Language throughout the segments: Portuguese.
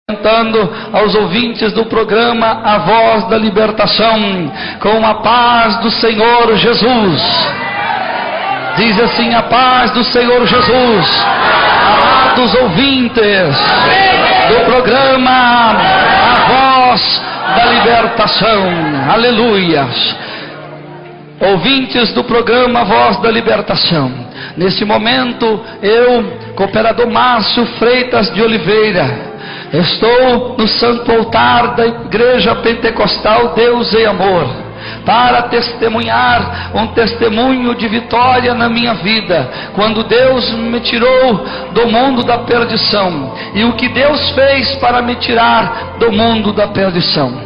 Cantando aos ouvintes do programa A Voz da Libertação, com a paz do Senhor Jesus. Diz assim: a paz do Senhor Jesus. Amados ouvintes do programa A Voz da Libertação, aleluias. Ouvintes do programa A Voz da Libertação, nesse momento eu, cooperador Márcio Freitas de Oliveira, estou no santo altar da Igreja Pentecostal Deus e Amor, para testemunhar um testemunho de vitória na minha vida, quando Deus me tirou do mundo da perdição, e o que Deus fez para me tirar do mundo da perdição.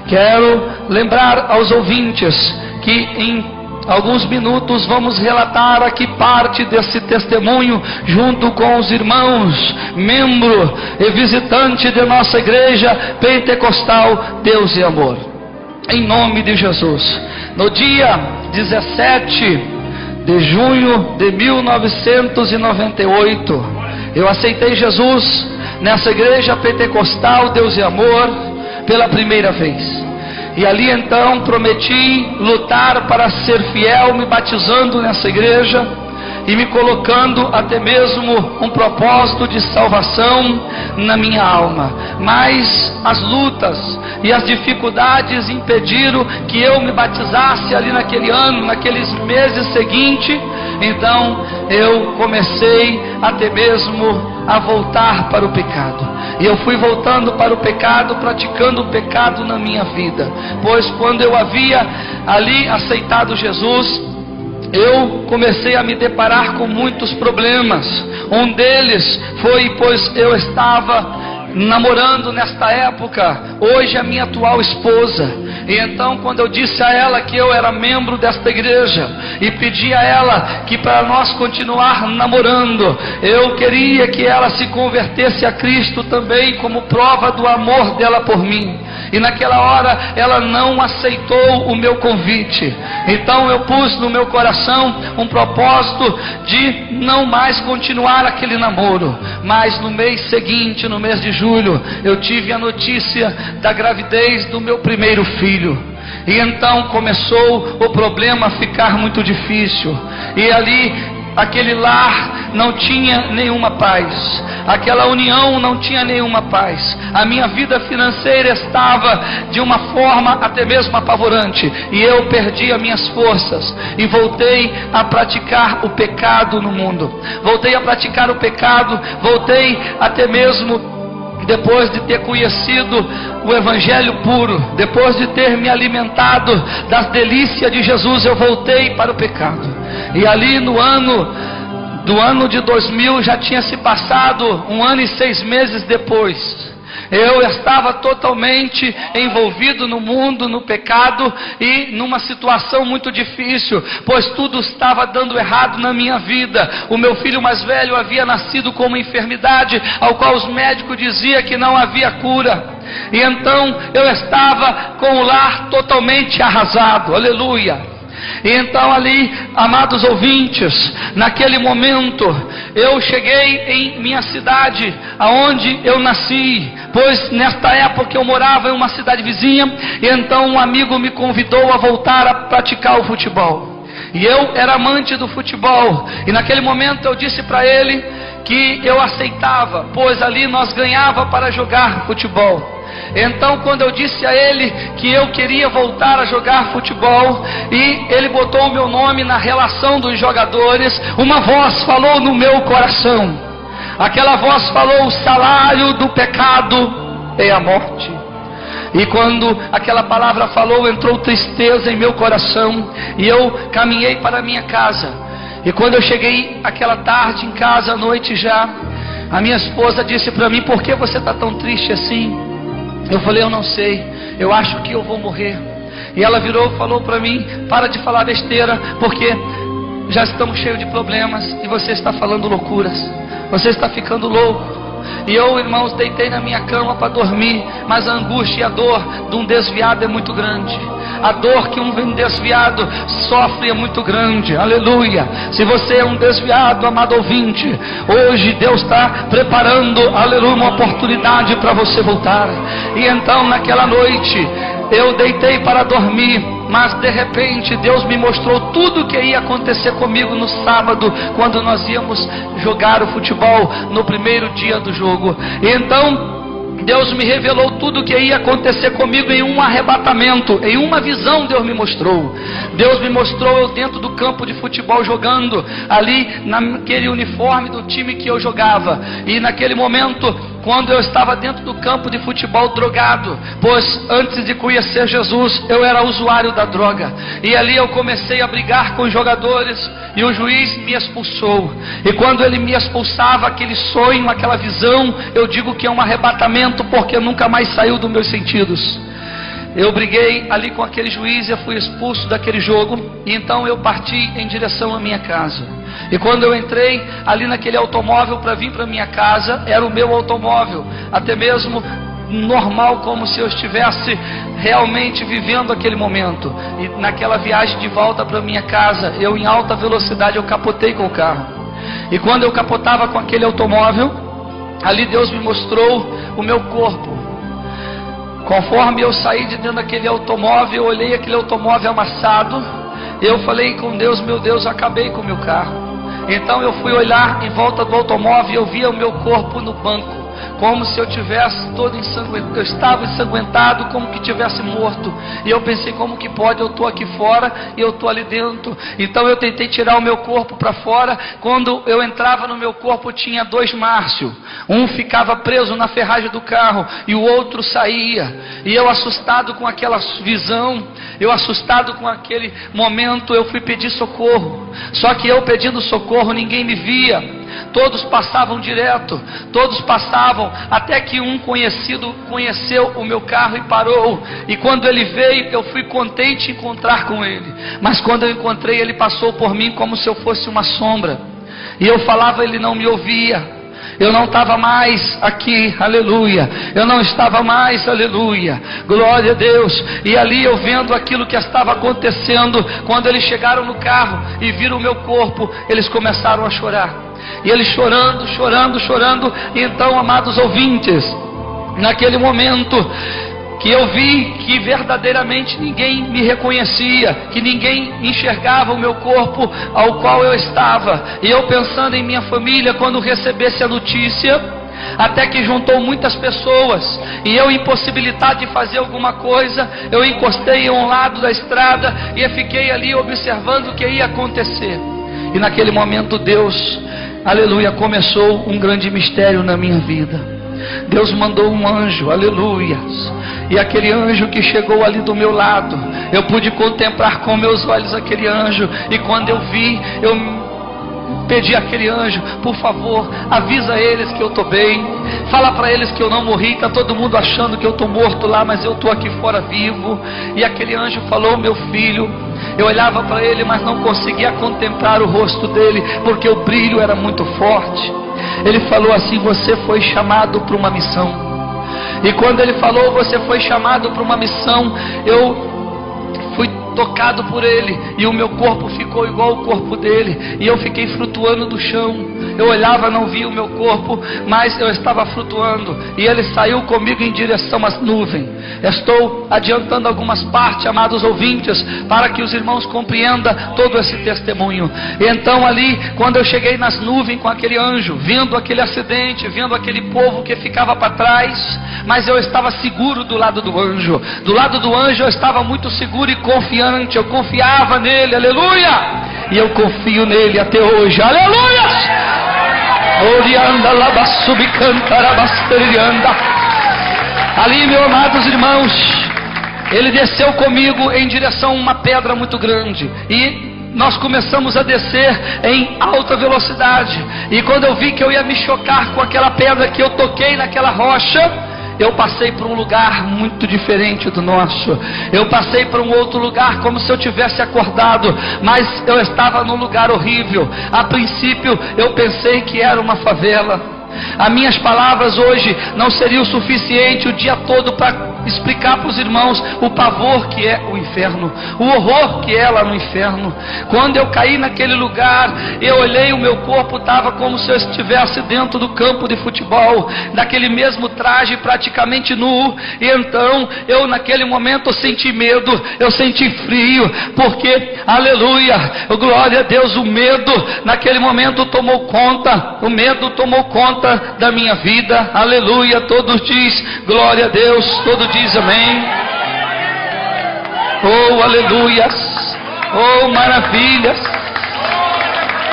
Quero lembrar aos ouvintes que em alguns minutos vamos relatar aqui parte desse testemunho, junto com os irmãos, membro e visitante de nossa Igreja Pentecostal Deus e Amor. Em nome de Jesus. No dia 17 de junho de 1998, eu aceitei Jesus nessa Igreja Pentecostal Deus e Amor pela primeira vez. E ali então prometi lutar para ser fiel, me batizando nessa igreja e me colocando até mesmo um propósito de salvação na minha alma. Mas as lutas e as dificuldades impediram que eu me batizasse ali naquele ano, naqueles meses seguintes. Então eu comecei até mesmo a voltar para o pecado. E eu fui voltando para o pecado, praticando o pecado na minha vida. Pois quando eu havia ali aceitado Jesus, eu comecei a me deparar com muitos problemas. Um deles foi, pois eu estava namorando nesta época, hoje a minha atual esposa. E então quando eu disse a ela que eu era membro desta igreja, e pedi a ela que para nós continuar namorando, eu queria que ela se convertesse a Cristo também, como prova do amor dela por mim. E naquela hora ela não aceitou o meu convite. Então eu pus no meu coração um propósito de não mais continuar aquele namoro. Mas no mês seguinte, no mês de julho, eu tive a notícia da gravidez do meu primeiro filho. E então começou o problema a ficar muito difícil. E ali aquele lar não tinha nenhuma paz, aquela união não tinha nenhuma paz. A minha vida financeira estava de uma forma até mesmo apavorante, e eu perdi as minhas forças e voltei a praticar o pecado no mundo. Voltei a praticar o pecado, voltei até mesmo depois de ter conhecido o Evangelho puro, depois de ter me alimentado das delícias de Jesus, eu voltei para o pecado. E ali no ano de 2000, já tinha se passado 1 ano e 6 meses depois, eu estava totalmente envolvido no mundo, no pecado, e numa situação muito difícil, pois tudo estava dando errado na minha vida. O meu filho mais velho havia nascido com uma enfermidade, ao qual os médicos diziam que não havia cura. E então eu estava com o lar totalmente arrasado, aleluia. E então ali, amados ouvintes, naquele momento eu cheguei em minha cidade, aonde eu nasci, pois nesta época eu morava em uma cidade vizinha. E então um amigo me convidou a voltar a praticar o futebol, e eu era amante do futebol. E naquele momento eu disse para ele que eu aceitava, pois ali nós ganhava para jogar futebol. Então quando eu disse a ele que eu queria voltar a jogar futebol, e ele botou o meu nome na relação dos jogadores, uma voz falou no meu coração. Aquela voz falou: o salário do pecado é a morte. E quando aquela palavra falou, entrou tristeza em meu coração, e eu caminhei para a minha casa. E quando eu cheguei aquela tarde em casa, à noite já, a minha esposa disse para mim: por que você está tão triste assim? Eu falei: eu não sei, eu acho que eu vou morrer. E ela virou e falou para mim: para de falar besteira, porque já estamos cheios de problemas e você está falando loucuras, você está ficando louco. E eu, irmãos, deitei na minha cama para dormir, mas a angústia e a dor de um desviado é muito grande. a dor que um desviado sofre é muito grande, aleluia. Se você é um desviado, amado ouvinte, hoje Deus está preparando, aleluia, uma oportunidade para você voltar. E então naquela noite, eu deitei para dormir, mas de repente Deus me mostrou tudo o que ia acontecer comigo no sábado, quando nós íamos jogar o futebol no primeiro dia do jogo. E então Deus me revelou tudo o que ia acontecer comigo em um arrebatamento, em uma visão. Deus me mostrou eu dentro do campo de futebol jogando, ali naquele uniforme do time que eu jogava. E naquele momento, quando eu estava dentro do campo de futebol drogado, pois antes de conhecer Jesus eu era usuário da droga, e ali eu comecei a brigar com os jogadores, e o juiz me expulsou. E quando ele me expulsava, aquele sonho, aquela visão, eu digo que é um arrebatamento, porque nunca mais saiu dos meus sentidos. Eu briguei ali com aquele juiz e eu fui expulso daquele jogo. E então eu parti em direção à minha casa. E quando eu entrei ali naquele automóvel para vir para minha casa, era o meu automóvel, até mesmo normal, como se eu estivesse realmente vivendo aquele momento. E naquela viagem de volta para minha casa, eu em alta velocidade, eu capotei com o carro. E quando eu capotava com aquele automóvel, ali Deus me mostrou o meu corpo. Conforme eu saí de dentro daquele automóvel, eu olhei aquele automóvel amassado. Eu falei com Deus: meu Deus, acabei com o meu carro. Então eu fui olhar em volta do automóvel e eu via o meu corpo no banco, como se eu tivesse todo ensanguentado. Eu estava ensanguentado, como que tivesse morto. E eu pensei: como que pode? Eu estou aqui fora e eu estou ali dentro. Então eu tentei tirar o meu corpo para fora. Quando eu entrava no meu corpo, tinha dois Márcio. Um ficava preso na ferragem do carro e o outro saía. E eu, assustado com aquela visão, eu assustado com aquele momento, eu fui pedir socorro. Só que eu pedindo socorro, ninguém me via. Todos passavam direto, todos passavam, até que um conhecido conheceu o meu carro e parou. E quando ele veio, eu fui contente em encontrar com ele. Mas quando eu encontrei, ele passou por mim como se eu fosse uma sombra. E eu falava, ele não me ouvia. Eu não estava mais aqui, aleluia. Eu não estava mais, aleluia. Glória a Deus. E ali eu vendo aquilo que estava acontecendo, quando eles chegaram no carro e viram o meu corpo, eles começaram a chorar. E eles chorando, chorando, chorando. E então, amados ouvintes, naquele momento que eu vi que verdadeiramente ninguém me reconhecia, que ninguém enxergava o meu corpo ao qual eu estava, e eu pensando em minha família quando recebesse a notícia, até que juntou muitas pessoas, e eu impossibilitado de fazer alguma coisa, eu encostei em um lado da estrada e eu fiquei ali observando o que ia acontecer. E naquele momento Deus, aleluia, começou um grande mistério na minha vida. Deus mandou um anjo, aleluia. E aquele anjo que chegou ali do meu lado, eu pude contemplar com meus olhos aquele anjo. E quando eu vi, eu pedi àquele anjo: por favor, avisa eles que eu estou bem. Fala para eles que eu não morri. Está todo mundo achando que eu estou morto lá, mas eu estou aqui fora vivo. E aquele anjo falou: meu filho. Eu olhava para ele, mas não conseguia contemplar o rosto dele, porque o brilho era muito forte. Ele falou assim: você foi chamado para uma missão. E quando ele falou: você foi chamado para uma missão, eu fui tocado por ele, e o meu corpo ficou igual ao corpo dele, e eu fiquei flutuando do chão. Eu olhava, não via o meu corpo, mas eu estava flutuando, e ele saiu comigo em direção às nuvens. Estou adiantando algumas partes, amados ouvintes, para que os irmãos compreendam todo esse testemunho. E então ali, quando eu cheguei nas nuvens com aquele anjo, vendo aquele acidente, vendo aquele povo que ficava para trás, mas eu estava seguro do lado do anjo. Do lado do anjo eu estava muito seguro e confiante, eu confiava nele, aleluia, e eu confio nele até hoje, aleluia. Ali, meus amados irmãos, ele desceu comigo em direção a uma pedra muito grande, e nós começamos a descer em alta velocidade. E quando eu vi que eu ia me chocar com aquela pedra, que eu toquei naquela rocha, eu passei por um lugar muito diferente do nosso. Eu passei por um outro lugar, como se eu tivesse acordado, mas eu estava num lugar horrível. A princípio eu pensei que era uma favela. As minhas palavras hoje não seriam o suficiente o dia todo para explicar para os irmãos o pavor que é o inferno, o horror que é lá no inferno. Quando eu caí naquele lugar, eu olhei, o meu corpo estava como se eu estivesse dentro do campo de futebol, daquele mesmo traje, praticamente nu. E então eu naquele momento eu senti medo, eu senti frio, porque, aleluia, glória a Deus, o medo naquele momento tomou conta, o medo tomou conta da minha vida. Aleluia, todos diz glória a Deus, todos diz amém. Oh, aleluias, oh, maravilhas,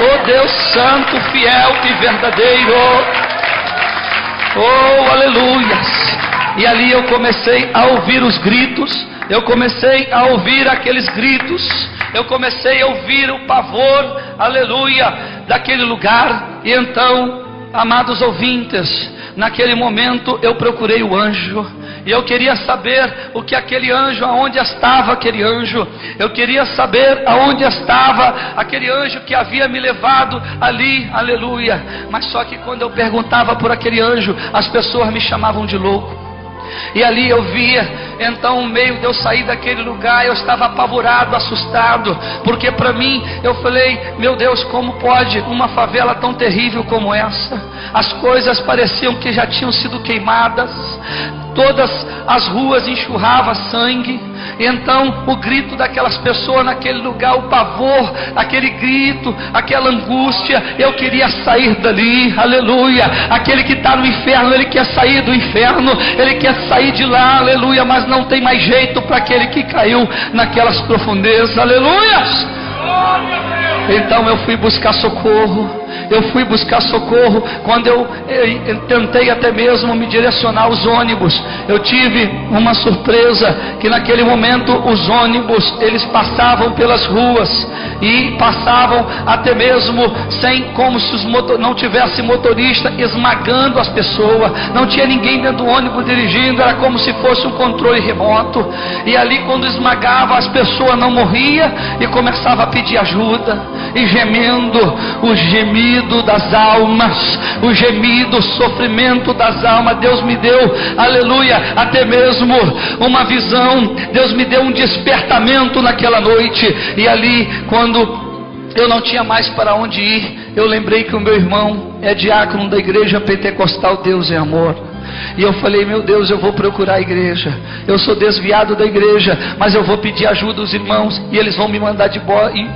oh Deus santo, fiel e verdadeiro, oh, aleluias. E ali eu comecei a ouvir os gritos, eu comecei a ouvir aqueles gritos, eu comecei a ouvir o pavor, aleluia, daquele lugar. E então, amados ouvintes, naquele momento eu procurei o anjo, e eu queria saber o que aquele anjo, aonde estava aquele anjo, eu queria saber aonde estava aquele anjo que havia me levado ali, aleluia. Mas só que quando eu perguntava por aquele anjo, as pessoas me chamavam de louco. E ali eu via, então no meio de eu sair daquele lugar, eu estava apavorado, assustado, porque para mim, eu falei, meu Deus, como pode uma favela tão terrível como essa? As coisas pareciam que já tinham sido queimadas, todas as ruas enxurrava sangue. Então o grito daquelas pessoas naquele lugar, o pavor, aquele grito, aquela angústia, eu queria sair dali, aleluia. Aquele que está no inferno, ele quer sair do inferno, ele quer sair de lá, aleluia, mas não tem mais jeito para aquele que caiu naquelas profundezas, aleluias. Então eu fui buscar socorro, quando eu tentei até mesmo me direcionar aos ônibus, eu tive uma surpresa, que naquele momento os ônibus, eles passavam pelas ruas, e passavam até mesmo sem, como se não tivesse motorista, esmagando as pessoas, não tinha ninguém dentro do ônibus dirigindo, era como se fosse um controle remoto, e ali quando esmagava, as pessoas não morriam, e começava a pedir ajuda, e gemendo, o gemido das almas, o gemido, o sofrimento das almas. Deus me deu, aleluia, até mesmo uma visão, Deus me deu um despertamento naquela noite, e ali quando eu não tinha mais para onde ir, eu lembrei que o meu irmão é diácono da igreja pentecostal Deus é Amor. E eu falei, meu Deus, eu vou procurar a igreja, eu sou desviado da igreja, mas eu vou pedir ajuda aos irmãos, e eles vão me mandar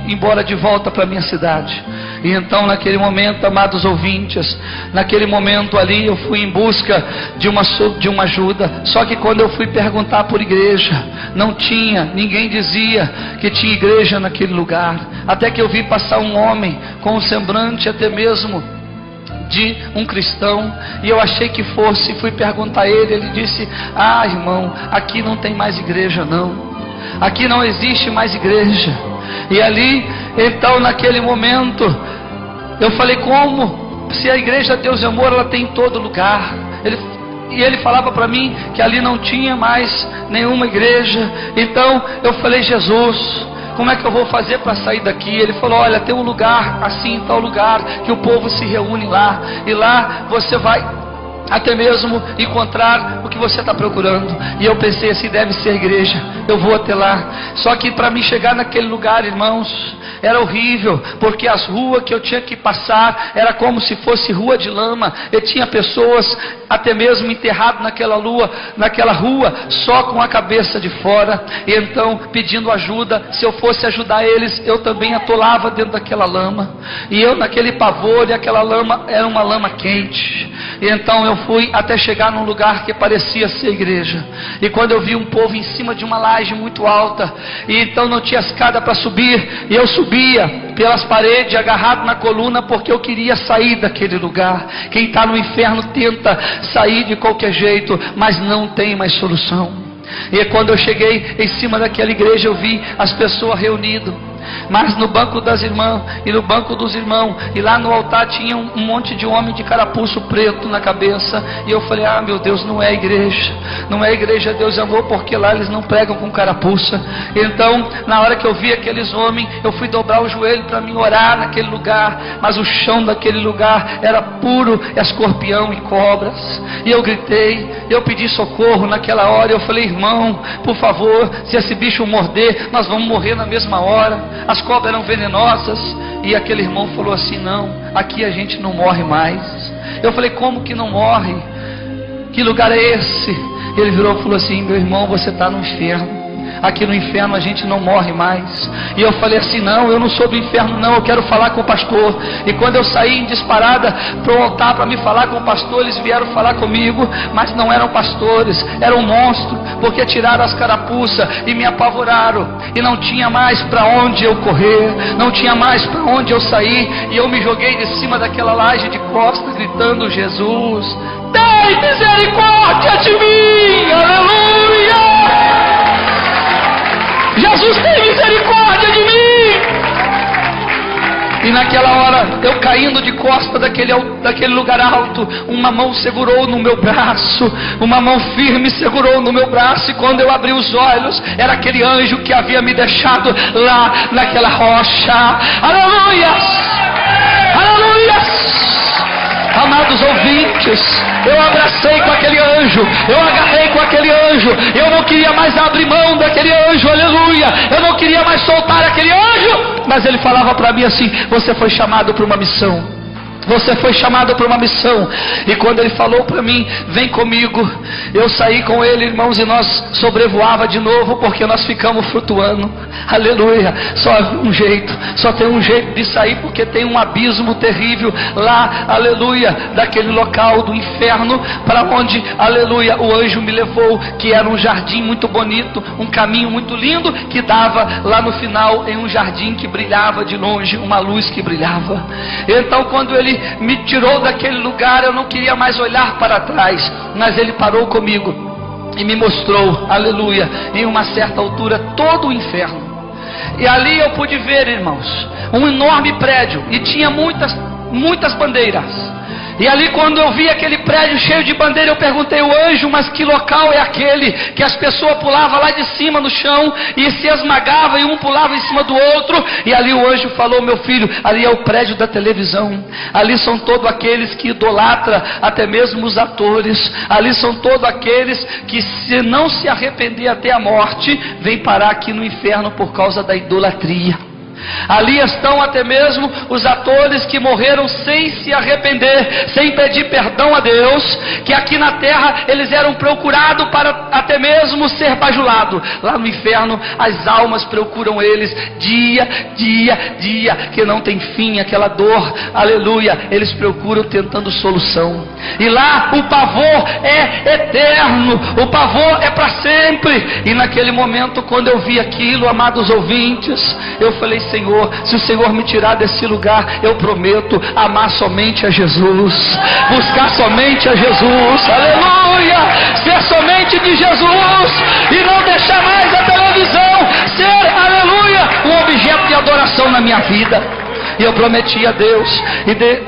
embora de volta para a minha cidade. E então naquele momento, amados ouvintes, naquele momento ali eu fui em busca de uma ajuda. Só que quando eu fui perguntar por igreja, não tinha, ninguém dizia que tinha igreja naquele lugar. Até que eu vi passar um homem com um semblante até mesmo de um cristão, e eu achei que fosse, fui perguntar a ele, ele disse, ah irmão, aqui não tem mais igreja não, aqui não existe mais igreja. E ali, então naquele momento, eu falei, como? Se a igreja Deus é Amor, ela tem em todo lugar. E ele falava para mim que ali não tinha mais nenhuma igreja. Então eu falei, Jesus, como é que eu vou fazer para sair daqui? Ele falou, olha, tem um lugar assim, tal lugar, que o povo se reúne lá, e lá você vai até mesmo encontrar o que você está procurando. E eu pensei assim, deve ser igreja, eu vou até lá. Só que para mim chegar naquele lugar, irmãos, era horrível, porque as ruas que eu tinha que passar era como se fosse rua de lama, e tinha pessoas até mesmo enterradas naquela rua, só com a cabeça de fora, e então pedindo ajuda. Se eu fosse ajudar eles, eu também atolava dentro daquela lama, e eu naquele pavor, e aquela lama era uma lama quente. E então eu fui até chegar num lugar que parecia ser igreja, e quando eu vi um povo em cima de uma laje muito alta, e então não tinha escada para subir, e eu subia pelas paredes, agarrado na coluna, porque eu queria sair daquele lugar. Quem está no inferno tenta sair de qualquer jeito, mas não tem mais solução. E quando eu cheguei em cima daquela igreja, eu vi as pessoas reunidas, mas no banco das irmãs e no banco dos irmãos, e lá no altar tinha um monte de homem de carapuço preto na cabeça. E eu falei: ah, meu Deus, não é igreja, não é igreja Deus e Amor, porque lá eles não pregam com carapuça. Então, na hora que eu vi aqueles homens, eu fui dobrar o joelho para mim orar naquele lugar, mas o chão daquele lugar era puro escorpião e cobras. E eu gritei, eu pedi socorro naquela hora. Eu falei: irmão, por favor, se esse bicho morder, nós vamos morrer na mesma hora, as cobras eram venenosas. E aquele irmão falou assim: não, aqui a gente não morre mais. Eu falei: como que não morre? Que lugar é esse? Ele virou e falou assim: meu irmão, você está no inferno. Aqui no inferno a gente não morre mais. E eu falei assim: não, eu não sou do inferno não, eu quero falar com o pastor. E quando eu saí em disparada para o altar para me falar com o pastor, eles vieram falar comigo, mas não eram pastores, eram monstros, porque tiraram as carapuças e me apavoraram, e não tinha mais para onde eu correr, não tinha mais para onde eu sair. E eu me joguei de cima daquela laje de costas, gritando: Jesus, tem misericórdia de mim, aleluia! Jesus, tem misericórdia de mim! E naquela hora, eu caindo de costa daquele lugar alto, uma mão segurou no meu braço, uma mão firme segurou no meu braço. E quando eu abri os olhos, era aquele anjo que havia me deixado lá naquela rocha. Aleluia! Aleluia! Amados ouvintes, eu abracei com aquele anjo, eu agarrei com aquele anjo, eu não queria mais abrir mão daquele anjo, aleluia, eu não queria mais soltar aquele anjo, mas ele falava para mim assim: você foi chamado para uma missão, você foi chamado para uma missão. E quando ele falou para mim: vem comigo, eu saí com ele, irmãos, e nós sobrevoava de novo, porque nós ficamos flutuando, aleluia. Só um jeito, só tem um jeito de sair, porque tem um abismo terrível lá, aleluia, daquele local do inferno, para onde, aleluia, o anjo me levou, que era um jardim muito bonito, um caminho muito lindo, que dava lá no final em um jardim que brilhava de longe, uma luz que brilhava. Então quando ele me tirou daquele lugar, eu não queria mais olhar para trás, mas ele parou comigo e me mostrou, aleluia, em uma certa altura, todo o inferno. E ali eu pude ver, irmãos, um enorme prédio, e tinha muitas bandeiras. E ali, quando eu vi aquele prédio cheio de bandeira, eu perguntei ao anjo: mas que local é aquele que as pessoas pulavam lá de cima no chão e se esmagavam, e um pulava em cima do outro? E ali o anjo falou: meu filho, ali é o prédio da televisão, ali são todos aqueles que idolatram, até mesmo os atores, ali são todos aqueles que, se não se arrepender até a morte, vem parar aqui no inferno por causa da idolatria. Ali estão até mesmo os atores que morreram sem se arrepender, sem pedir perdão a Deus, que aqui na terra eles eram procurados para até mesmo ser bajulados. Lá no inferno as almas procuram eles dia, que não tem fim, aquela dor, aleluia, eles procuram tentando solução. E lá o pavor é eterno, o pavor é para sempre. E naquele momento, quando eu vi aquilo, amados ouvintes, eu falei: Senhor, se o Senhor me tirar desse lugar, eu prometo amar somente a Jesus, buscar somente a Jesus, aleluia, ser somente de Jesus, e não deixar mais a televisão ser, aleluia, um objeto de adoração na minha vida. E eu prometi a Deus,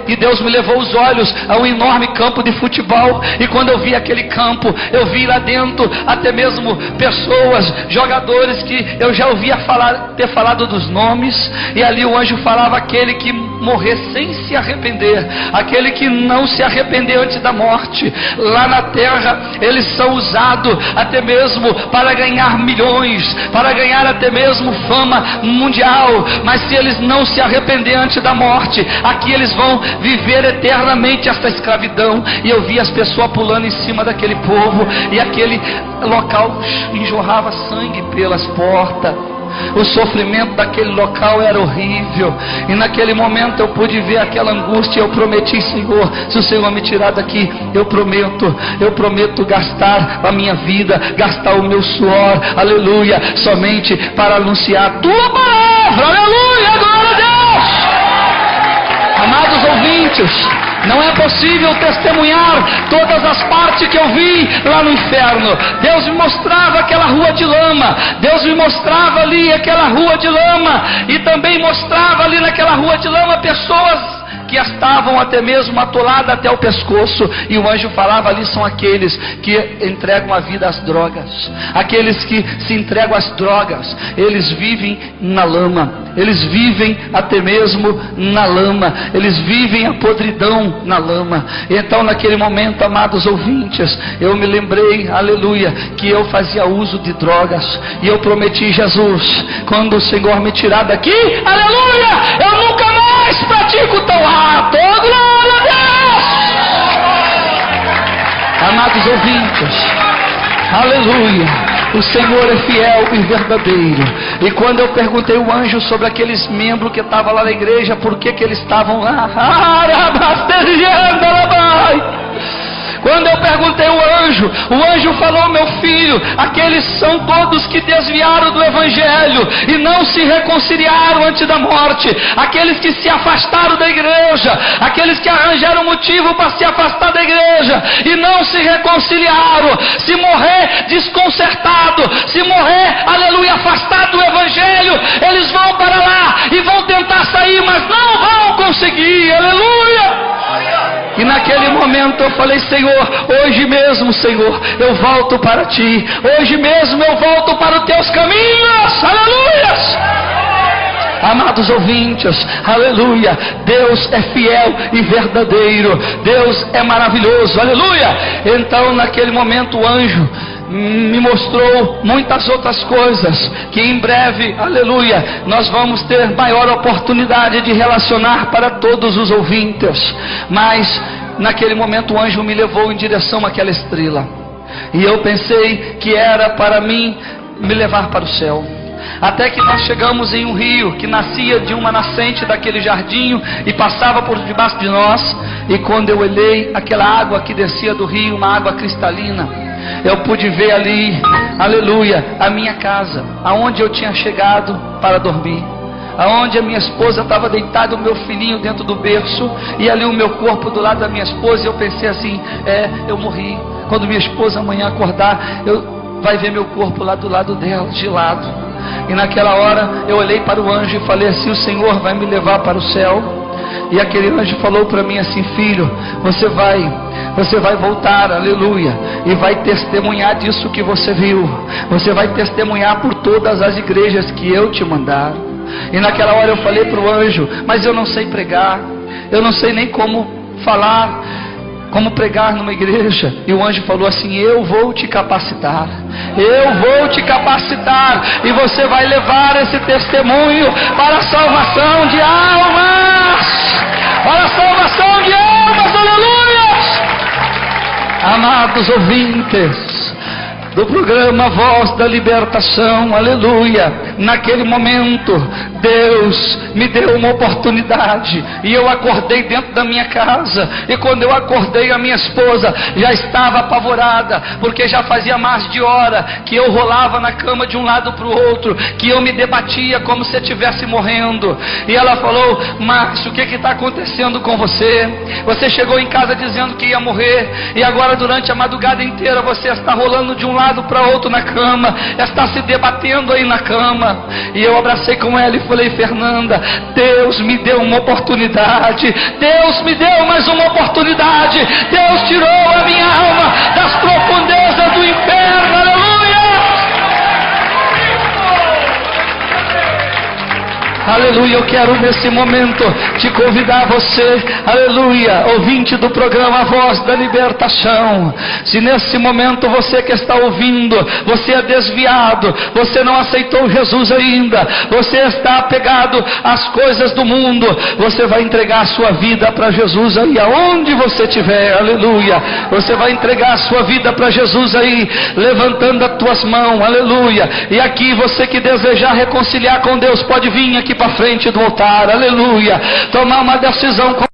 e Deus me levou os olhos a um enorme campo de futebol. E quando eu vi aquele campo, eu vi lá dentro até mesmo pessoas, jogadores que eu já ouvia ter falado dos nomes. E ali o anjo falava: aquele que morrer sem se arrepender, aquele que não se arrepender antes da morte, lá na terra eles são usados até mesmo para ganhar milhões, para ganhar até mesmo fama mundial. Mas se eles não se arrepender antes da morte, aqui eles vão viver eternamente esta escravidão. E eu vi as pessoas pulando em cima daquele povo, e aquele local enjorrava sangue pelas portas. O sofrimento daquele local era horrível. E naquele momento eu pude ver aquela angústia. Eu prometi: Senhor, se o Senhor me tirar daqui, eu prometo gastar a minha vida, gastar o meu suor, aleluia, somente para anunciar a tua palavra, aleluia, glória a Deus. Amados ouvintes, não é possível testemunhar todas as partes que eu vi lá no inferno. Deus me mostrava aquela rua de lama, Deus me mostrava ali aquela rua de lama, e também mostrava ali naquela rua de lama pessoas que estavam até mesmo atoladas até o pescoço, e o anjo falava: ali são aqueles que entregam a vida às drogas, aqueles que se entregam às drogas, eles vivem na lama, eles vivem até mesmo na lama, eles vivem a podridão na lama. Então naquele momento, amados ouvintes, eu me lembrei, aleluia, que eu fazia uso de drogas, e eu prometi: Jesus, quando o Senhor me tirar daqui, aleluia, eu nunca mais pratico tal ato. Glória a Deus! Amados ouvintes, aleluia, o Senhor é fiel e verdadeiro. E quando eu perguntei ao anjo sobre aqueles membros que estavam lá na igreja, por que eles estavam lá, quando eu perguntei ao anjo, o anjo falou: meu filho, aqueles são todos que desviaram do evangelho e não se reconciliaram antes da morte, aqueles que se afastaram da igreja, aqueles que arranjaram motivo para se afastar da igreja e não se reconciliaram. Se morrer desconcertado, se morrer, aleluia, afastado do evangelho, eles vão para lá e vão tentar sair, mas não vão conseguir, aleluia. E naquele momento eu falei: Senhor, hoje mesmo, Senhor, eu volto para Ti, hoje mesmo eu volto para os Teus caminhos, aleluia. Amados ouvintes, aleluia, Deus é fiel e verdadeiro, Deus é maravilhoso, aleluia. Então naquele momento o anjo me mostrou muitas outras coisas, que em breve, aleluia, nós vamos ter maior oportunidade de relacionar para todos os ouvintes. Mas naquele momento o anjo me levou em direção àquela estrela, e eu pensei que era para mim me levar para o céu. Até que nós chegamos em um rio que nascia de uma nascente daquele jardim e passava por debaixo de nós. E quando eu olhei aquela água que descia do rio, uma água cristalina, eu pude ver ali, aleluia, a minha casa, aonde eu tinha chegado para dormir, aonde a minha esposa estava deitada, o meu filhinho dentro do berço, e ali o meu corpo do lado da minha esposa. E eu pensei assim: eu morri. Quando minha esposa amanhã acordar, vai ver meu corpo lá do lado dela, de lado. E naquela hora eu olhei para o anjo e falei assim: o Senhor vai me levar para o céu. E aquele anjo falou para mim assim: filho, você vai voltar, aleluia, e vai testemunhar disso que você viu, você vai testemunhar por todas as igrejas que eu te mandar. E naquela hora eu falei para o anjo: mas eu não sei pregar, eu não sei nem como falar, como pregar numa igreja. E o anjo falou assim: eu vou te capacitar, eu vou te capacitar, e você vai levar esse testemunho para a salvação de almas, para a salvação de almas, aleluia. Amados ouvintes do programa Voz da Libertação, aleluia, naquele momento Deus me deu uma oportunidade, e eu acordei dentro da minha casa. E quando eu acordei, a minha esposa já estava apavorada, porque já fazia mais de hora que eu rolava na cama de um lado para o outro, que eu me debatia como se eu estivesse morrendo. E ela falou: Márcio, o que está acontecendo com você? Você chegou em casa dizendo que ia morrer, e agora durante a madrugada inteira você está rolando de um lado para outro na cama, está se debatendo aí na cama. E eu abracei com ela e falei: Fernanda, Deus me deu uma oportunidade, Deus me deu mais uma oportunidade, Deus tirou a minha alma das profundezas do inferno, aleluia. Aleluia, eu quero nesse momento te convidar, você, aleluia, ouvinte do programa Voz da Libertação. Se nesse momento você que está ouvindo, você é desviado, você não aceitou Jesus ainda, você está apegado às coisas do mundo, você vai entregar a sua vida para Jesus aí, aonde você estiver, aleluia. Você vai entregar a sua vida para Jesus aí, levantando as tuas mãos, aleluia. E aqui você que desejar reconciliar com Deus, pode vir aqui para frente do altar, aleluia, tomar uma decisão com